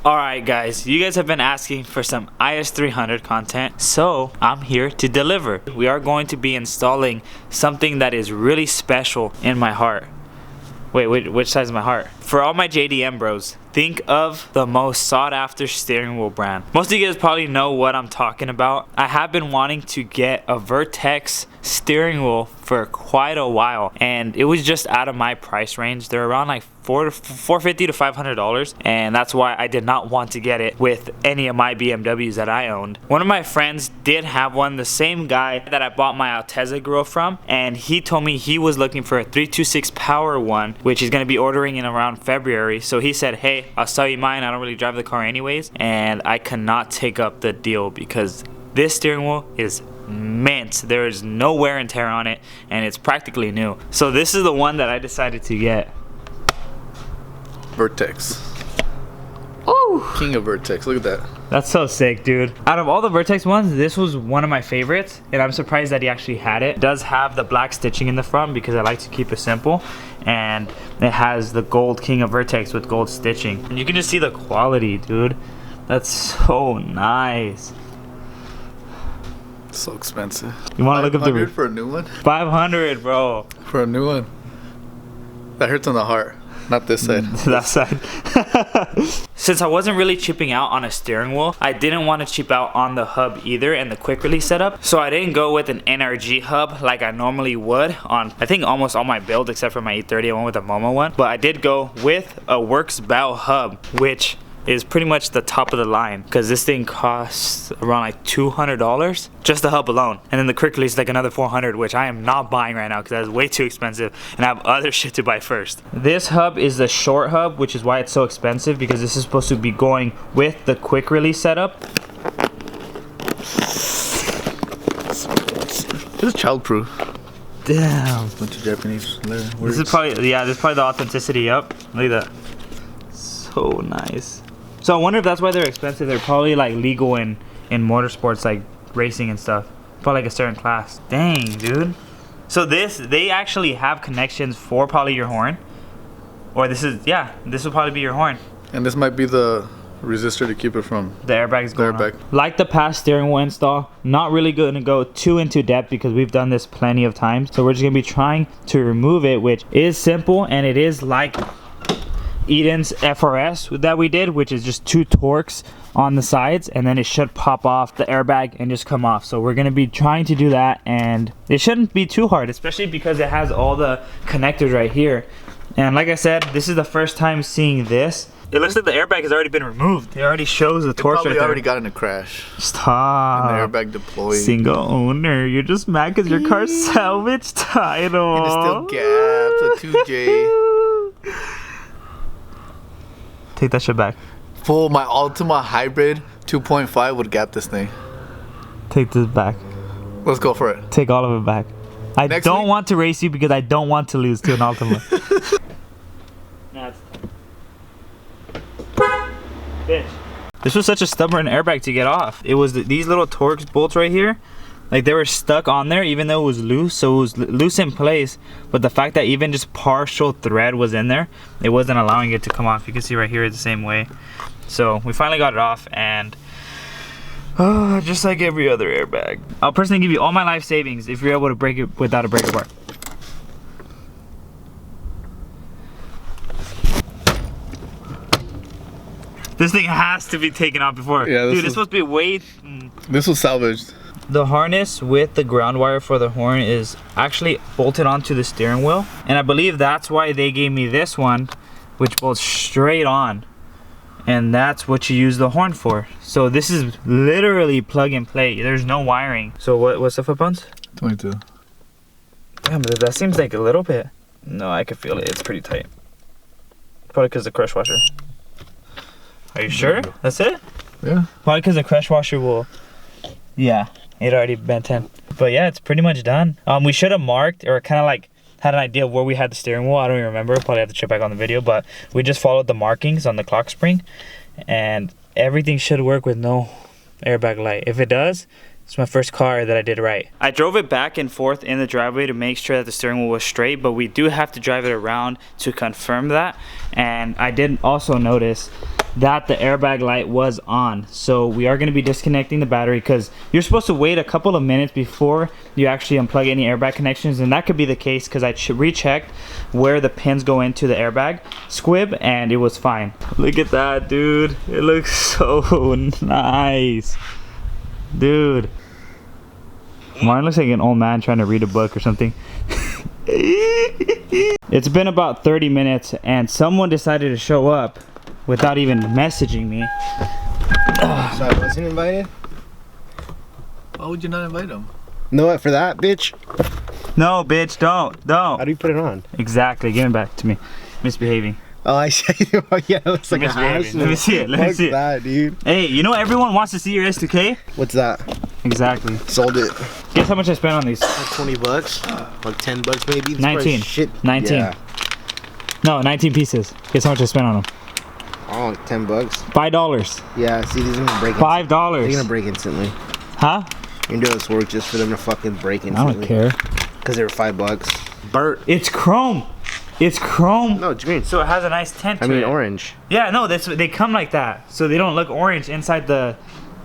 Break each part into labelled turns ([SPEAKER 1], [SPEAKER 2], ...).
[SPEAKER 1] Alright guys, you guys have been asking for some IS300 content, so I'm here to deliver. We are going to be installing something that is really special in my heart. Wait, which side's my heart? For all my JDM bros, think of the most sought after steering wheel brand. Most of you guys probably know what I'm talking about. I have been wanting to get a Vertex steering wheel for quite a while, and it was just out of my price range. They're around like $450 to $500, and that's why I did not want to get it with any of my BMWs that I owned. One of my friends did have one, the same guy that I bought my Altezza grill from, and he told me he was looking for a 326 power one, which he's going to be ordering in around February. So he said, hey, I'll sell you mine. I don't really drive the car anyways, and I cannot take up the deal because this steering wheel is mint. There is no wear and tear on it, and it's practically new. So this is the one that I decided to get.
[SPEAKER 2] Vertex.
[SPEAKER 1] Oh,
[SPEAKER 2] King of Vertex. Look at that.
[SPEAKER 1] that's so sick, dude. Out of all the Vertex ones, this was one of my favorites, and I'm surprised that he actually had it. It does have the black stitching in the front because I like to keep it simple, and it has the gold King of Vertex with gold stitching. And you can just see the quality, dude. That's so nice.
[SPEAKER 2] So expensive.
[SPEAKER 1] You want to look up the
[SPEAKER 2] for a new one?
[SPEAKER 1] 500, bro.
[SPEAKER 2] For a new one. That hurts on the heart. Not this side.
[SPEAKER 1] That side. Since I wasn't really chipping out on a steering wheel, I didn't want to chip out on the hub either and the quick release setup. So I didn't go with an NRG hub like I normally would on, I think, almost all my builds except for my E30. I went with a Momo one. But I did go with a Works Bow hub, which is pretty much the top of the line because this thing costs around like $200 just the hub alone, and then the quick release is like another $400, which I am not buying right now because that is way too expensive and I have other shit to buy first. This hub is the short hub, which is why it's so expensive, because this is supposed to be going with the quick release setup.
[SPEAKER 2] This is childproof.
[SPEAKER 1] Damn,
[SPEAKER 2] Bunch of Japanese words.
[SPEAKER 1] this is probably, yeah, this is probably the authenticity. Up, look at that, so nice. So I wonder if that's why they're expensive. They're probably like legal in motorsports, like racing and stuff. Probably like a certain class. Dang, dude. So they actually have connections for probably your horn. Or this is, yeah, this will probably be your horn.
[SPEAKER 2] And this might be the resistor to keep it from
[SPEAKER 1] the airbag's going
[SPEAKER 2] airbag.
[SPEAKER 1] on. Like the past steering wheel install, not really going to go too into depth because we've done this plenty of times. So we're just going to be trying to remove it, which is simple, and it is like Eden's FRS that we did, which is just 2 torques on the sides, and then it should pop off the airbag and just come off. So we're going to be trying to do that, and it shouldn't be too hard, especially because it has all the connectors right here. And like I said, this is the first time seeing this. It looks like the airbag has already been removed. It already shows the torques right there.
[SPEAKER 2] Probably already got in a crash.
[SPEAKER 1] Stop.
[SPEAKER 2] And the airbag deployed.
[SPEAKER 1] Single owner. You're just mad because your car's salvage title.
[SPEAKER 2] And it's still gapped. A 2J.
[SPEAKER 1] Take that shit back.
[SPEAKER 2] Full, my Ultima Hybrid 2.5 would gap this thing.
[SPEAKER 1] Take this back.
[SPEAKER 2] Let's go for it.
[SPEAKER 1] Take all of it back. I
[SPEAKER 2] Next
[SPEAKER 1] don't
[SPEAKER 2] week?
[SPEAKER 1] want to race you because I don't want to lose to an Ultima. Bitch. This was such a stubborn airbag to get off. It was these little Torx bolts right here. Like, they were stuck on there even though it was loose, so it was loose in place. But the fact that even just partial thread was in there, it wasn't allowing it to come off. You can see right here it's the same way. So we finally got it off, and just like every other airbag. I'll personally give you all my life savings if you're able to break it without a breaker bar. This thing has to be taken off before.
[SPEAKER 2] Yeah,
[SPEAKER 1] dude, it's supposed to be way.
[SPEAKER 2] This was salvaged.
[SPEAKER 1] The harness with the ground wire for the horn is actually bolted onto the steering wheel, and I believe that's why they gave me this one, which bolts straight on, and that's what you use the horn for. So this is literally plug and play. There's no wiring. So what's the foot pounds?
[SPEAKER 2] 22.
[SPEAKER 1] Damn, but that seems like a little bit. No, I can feel it. It's pretty tight. Probably because the crush washer. Are you sure? That's it?
[SPEAKER 2] Yeah.
[SPEAKER 1] Probably because the crush washer will. Yeah, it already bent in. But yeah, it's pretty much done. We should have marked, or kind of like had an idea of where we had the steering wheel. I don't even remember. Probably have to check back on the video, but we just followed the markings on the clock spring, and everything should work with no airbag light. If it does, it's my first car that I did right. I drove it back and forth in the driveway to make sure that the steering wheel was straight, but we do have to drive it around to confirm that. And I did also notice that the airbag light was on. So we are going to be disconnecting the battery because you're supposed to wait a couple of minutes before you actually unplug any airbag connections, and that could be the case because I rechecked where the pins go into the airbag squib and it was fine. Look at that, dude. It looks so nice, dude. Mine looks like an old man trying to read a book or something. It's been about 30 minutes and someone decided to show up without even messaging me.
[SPEAKER 3] So I wasn't invited?
[SPEAKER 2] Why would you not invite him?
[SPEAKER 3] No, for that, bitch.
[SPEAKER 1] No, bitch, don't.
[SPEAKER 3] How do you put it on?
[SPEAKER 1] Exactly, give it back to me. Misbehaving.
[SPEAKER 3] Oh, I see. Oh, yeah, it looks like a house.
[SPEAKER 1] Let me see it. Let me see it.
[SPEAKER 3] That, dude.
[SPEAKER 1] Hey, you know everyone wants to see your S2K?
[SPEAKER 3] What's that?
[SPEAKER 1] Exactly.
[SPEAKER 3] Sold it.
[SPEAKER 1] Guess how much I spent on these?
[SPEAKER 3] Like 20 bucks? Like 10 bucks maybe? This
[SPEAKER 1] 19.
[SPEAKER 3] Shit.
[SPEAKER 1] 19.
[SPEAKER 3] Yeah.
[SPEAKER 1] No, 19 pieces. Guess how much I spent on them?
[SPEAKER 3] Oh, like 10 bucks?
[SPEAKER 1] $5.
[SPEAKER 3] Yeah, see, these are gonna break.
[SPEAKER 1] $5.
[SPEAKER 3] They're gonna break instantly.
[SPEAKER 1] Huh?
[SPEAKER 3] You're gonna do this work just for them to fucking break
[SPEAKER 1] I
[SPEAKER 3] instantly.
[SPEAKER 1] don't care.
[SPEAKER 3] Because they were $5. Bert.
[SPEAKER 1] It's chrome. It's chrome.
[SPEAKER 3] No, it's green.
[SPEAKER 1] So it has a nice tint to
[SPEAKER 3] I mean
[SPEAKER 1] it.
[SPEAKER 3] orange.
[SPEAKER 1] Yeah, no, they come like that. So they don't look orange inside the...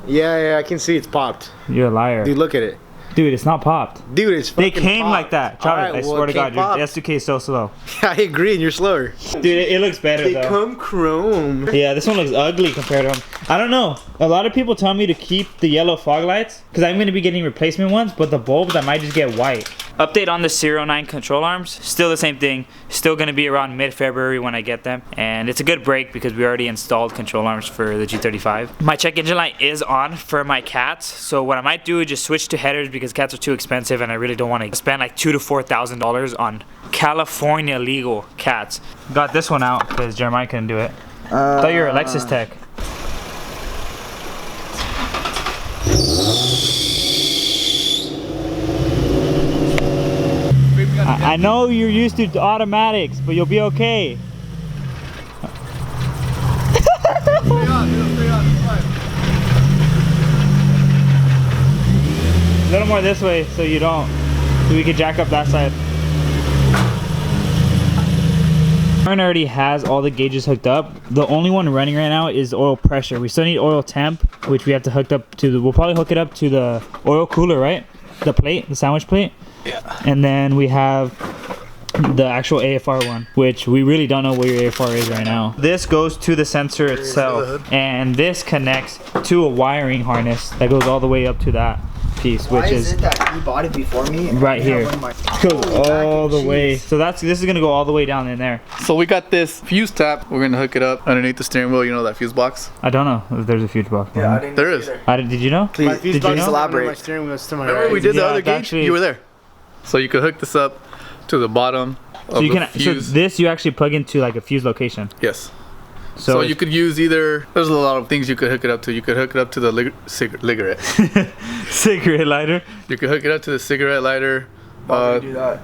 [SPEAKER 3] Yeah, I can see it's popped.
[SPEAKER 1] You're a liar.
[SPEAKER 3] Dude, look at it.
[SPEAKER 1] Dude, it's not popped.
[SPEAKER 3] Dude, it's
[SPEAKER 1] They
[SPEAKER 3] fucking
[SPEAKER 1] came
[SPEAKER 3] popped.
[SPEAKER 1] like that. Travis,
[SPEAKER 3] Alright,
[SPEAKER 1] I
[SPEAKER 3] well,
[SPEAKER 1] swear to
[SPEAKER 3] it
[SPEAKER 1] God,
[SPEAKER 3] came
[SPEAKER 1] your
[SPEAKER 3] popped.
[SPEAKER 1] S2K is so slow.
[SPEAKER 3] I agree, and you're slower.
[SPEAKER 1] Dude, it looks better
[SPEAKER 3] They
[SPEAKER 1] though.
[SPEAKER 3] come chrome.
[SPEAKER 1] Yeah, this one looks ugly compared to them. I don't know. A lot of people tell me to keep the yellow fog lights because I'm going to be getting replacement ones, but the bulbs I might just get white. Update on the Serial 9 control arms. Still the same thing. Still going to be around mid-February when I get them. And it's a good break because we already installed control arms for the G35. My check engine light is on for my cats. So what I might do is just switch to headers because cats are too expensive and I really don't want to spend like $2,000 to $4,000 on California legal cats. Got this one out because Jeremiah couldn't do it. Thought you were a Lexus tech. I know you're used to automatics, but you'll be okay. A little more this way so you don't. So we can jack up that side. Mine already has all the gauges hooked up. The only one running right now is oil pressure. We still need oil temp, which we have to hook up to the, we'll probably hook it up to the oil cooler, right? The plate, the sandwich plate. Yeah. And then we have the actual AFR one, which we really don't know where your AFR is right now. This goes to the sensor itself, and this connects to a wiring harness that goes all the way up to that piece, which is
[SPEAKER 4] it that you bought it before me?
[SPEAKER 1] right here. It goes all the way. So this is gonna go all the way down in there.
[SPEAKER 2] So we got this fuse tap. We're gonna hook it up underneath the steering wheel. You know that fuse box?
[SPEAKER 1] I don't know if there's a fuse box.
[SPEAKER 4] Yeah, I didn't
[SPEAKER 2] There is.
[SPEAKER 1] Did you know?
[SPEAKER 4] Please,
[SPEAKER 1] Did you know?
[SPEAKER 4] elaborate.
[SPEAKER 3] My steering wheel's to my
[SPEAKER 2] Remember
[SPEAKER 3] right.
[SPEAKER 2] we did the
[SPEAKER 1] Yeah,
[SPEAKER 2] other
[SPEAKER 1] it's
[SPEAKER 2] gauge?
[SPEAKER 1] actually-
[SPEAKER 2] You were there. So you could hook this up to the bottom of
[SPEAKER 1] So you
[SPEAKER 2] the
[SPEAKER 1] can.
[SPEAKER 2] fuse.
[SPEAKER 1] So this you actually plug into like a fuse location.
[SPEAKER 2] Yes.
[SPEAKER 1] So,
[SPEAKER 2] So you could use either. There's a lot of things you could hook it up to. You could hook it up to the cigarette.
[SPEAKER 1] cigarette lighter.
[SPEAKER 2] You could hook it up to the cigarette lighter.
[SPEAKER 4] Why would you do that?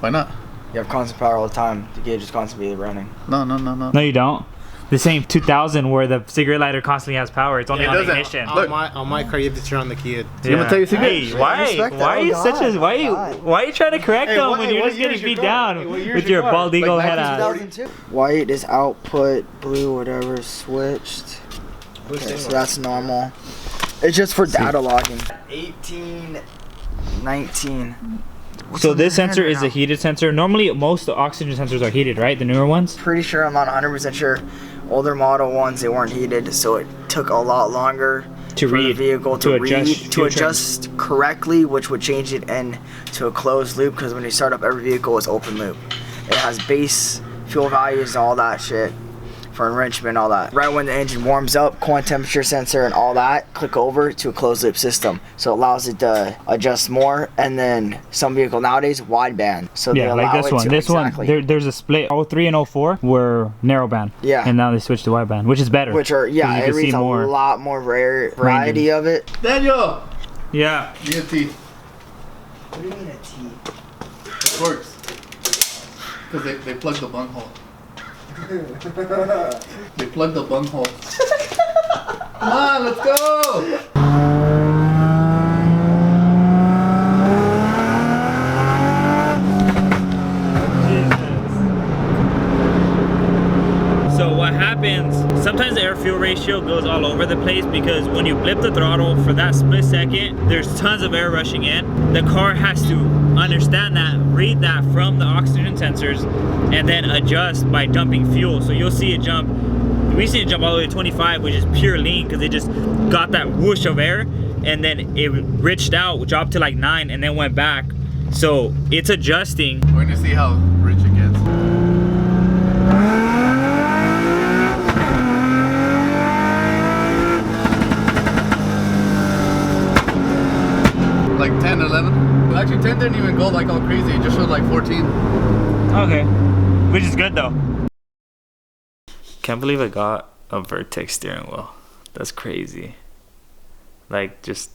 [SPEAKER 2] Why not?
[SPEAKER 4] You have constant power all the time. The gauge is constantly running.
[SPEAKER 2] No.
[SPEAKER 1] No, you don't. The same 2000 where the cigarette lighter constantly has power. It's only
[SPEAKER 2] Yeah, it
[SPEAKER 1] on
[SPEAKER 2] doesn't.
[SPEAKER 1] ignition.
[SPEAKER 2] Look.
[SPEAKER 3] On my car, you have to turn on the key.
[SPEAKER 2] I'm gonna tell you a secret.
[SPEAKER 1] Hey, why?
[SPEAKER 4] Respect that.
[SPEAKER 1] Why are you
[SPEAKER 4] Oh,
[SPEAKER 1] such a?
[SPEAKER 4] God.
[SPEAKER 1] Why?
[SPEAKER 4] God.
[SPEAKER 1] Why are you trying to correct them
[SPEAKER 3] what-
[SPEAKER 1] when you're
[SPEAKER 3] what
[SPEAKER 1] just
[SPEAKER 3] year
[SPEAKER 1] getting
[SPEAKER 3] is your
[SPEAKER 1] beat
[SPEAKER 3] car?
[SPEAKER 1] down
[SPEAKER 3] Hey, what year
[SPEAKER 1] with
[SPEAKER 3] is
[SPEAKER 1] your
[SPEAKER 3] your car?
[SPEAKER 1] bald eagle
[SPEAKER 3] Like
[SPEAKER 1] head ass?
[SPEAKER 4] 2002. White is output, blue whatever switched. Okay, so that's normal. It's just for data logging. 18, 19.
[SPEAKER 1] So this
[SPEAKER 4] on the
[SPEAKER 1] sensor
[SPEAKER 4] hand
[SPEAKER 1] is a
[SPEAKER 4] now?
[SPEAKER 1] heated sensor. Normally, most oxygen sensors are heated, right? The newer ones.
[SPEAKER 4] Pretty sure, I'm not 100% sure. Older model ones, they weren't heated, so it took a lot longer
[SPEAKER 1] To
[SPEAKER 4] for
[SPEAKER 1] read,
[SPEAKER 4] the vehicle
[SPEAKER 1] to
[SPEAKER 4] to
[SPEAKER 1] adjust
[SPEAKER 4] read, to
[SPEAKER 1] fuel
[SPEAKER 4] adjust correctly, which would change it into a closed loop, because when you start up every vehicle, it's open loop. It has base fuel values, all that shit for enrichment, all that. Right when the engine warms up, coolant temperature sensor and all that, click over to a closed loop system. So it allows it to adjust more, and then some vehicle nowadays, wideband. So they
[SPEAKER 1] Yeah, like
[SPEAKER 4] allow
[SPEAKER 1] this
[SPEAKER 4] it
[SPEAKER 1] one.
[SPEAKER 4] to-
[SPEAKER 1] This
[SPEAKER 4] exactly.
[SPEAKER 1] one, there's a split. 03 and 04 were narrowband.
[SPEAKER 4] Yeah.
[SPEAKER 1] And now they switched to wideband, which is better.
[SPEAKER 4] Which are,
[SPEAKER 1] 'cause
[SPEAKER 4] yeah,
[SPEAKER 1] you
[SPEAKER 4] it
[SPEAKER 1] can see
[SPEAKER 4] reads a
[SPEAKER 1] more.
[SPEAKER 4] lot more rare variety of it.
[SPEAKER 2] Daniel.
[SPEAKER 1] Yeah.
[SPEAKER 2] Need a T.
[SPEAKER 4] What do you mean a T?
[SPEAKER 2] It works. Because they plug the bung hole. They plug the bung hole. Come on, let's go.
[SPEAKER 1] So what happened happens, sometimes the air fuel ratio goes all over the place because when you blip the throttle for that split second, there's tons of air rushing in. The car has to understand that, read that from the oxygen sensors, and then adjust by dumping fuel. So you'll see it jump, we see it jump all the way to 25, which is pure lean because it just got that whoosh of air, and then it riched out, dropped to like 9, and then went back. So it's adjusting.
[SPEAKER 2] We're gonna see how rich it gets. Like 10, 11. Well, actually 10 didn't even go like all crazy. It just showed like 14.
[SPEAKER 1] Okay, which is good though. Can't believe I got a Vertex steering wheel. That's crazy. Like, just,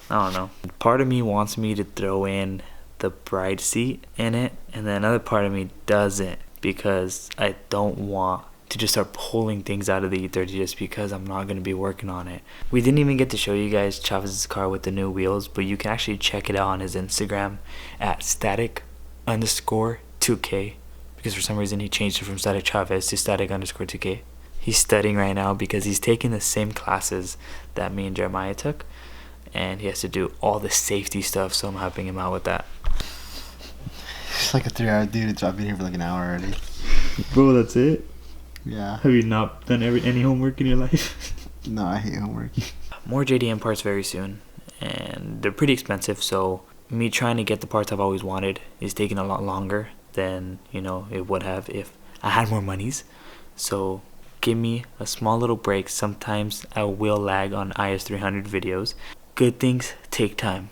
[SPEAKER 1] I don't know. Part of me wants me to throw in the bride seat in it, and then another part of me doesn't, because I don't want to just start pulling things out of the E30 just because I'm not going to be working on it. We didn't even get to show you guys Chavez's car with the new wheels, but you can actually check it out on his Instagram at static_2K, because for some reason he changed it from Static Chavez to static_2K. He's studying right now because he's taking the same classes that me and Jeremiah took, and he has to do all the safety stuff, so I'm helping him out with that.
[SPEAKER 3] It's like a 3-hour dude. I've been here for like an hour already.
[SPEAKER 1] Bro, that's it?
[SPEAKER 3] Yeah.
[SPEAKER 1] Have you not done any homework in your life?
[SPEAKER 3] No, I hate homework.
[SPEAKER 1] More JDM parts very soon, and they're pretty expensive, so me trying to get the parts I've always wanted is taking a lot longer than, you know, it would have if I had more monies. So give me a small little break. Sometimes I will lag on IS300 videos. Good things take time.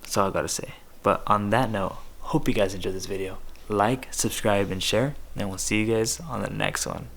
[SPEAKER 1] That's all I gotta say. But on that note, hope you guys enjoyed this video. Like, subscribe, and share, and we'll see you guys on the next one.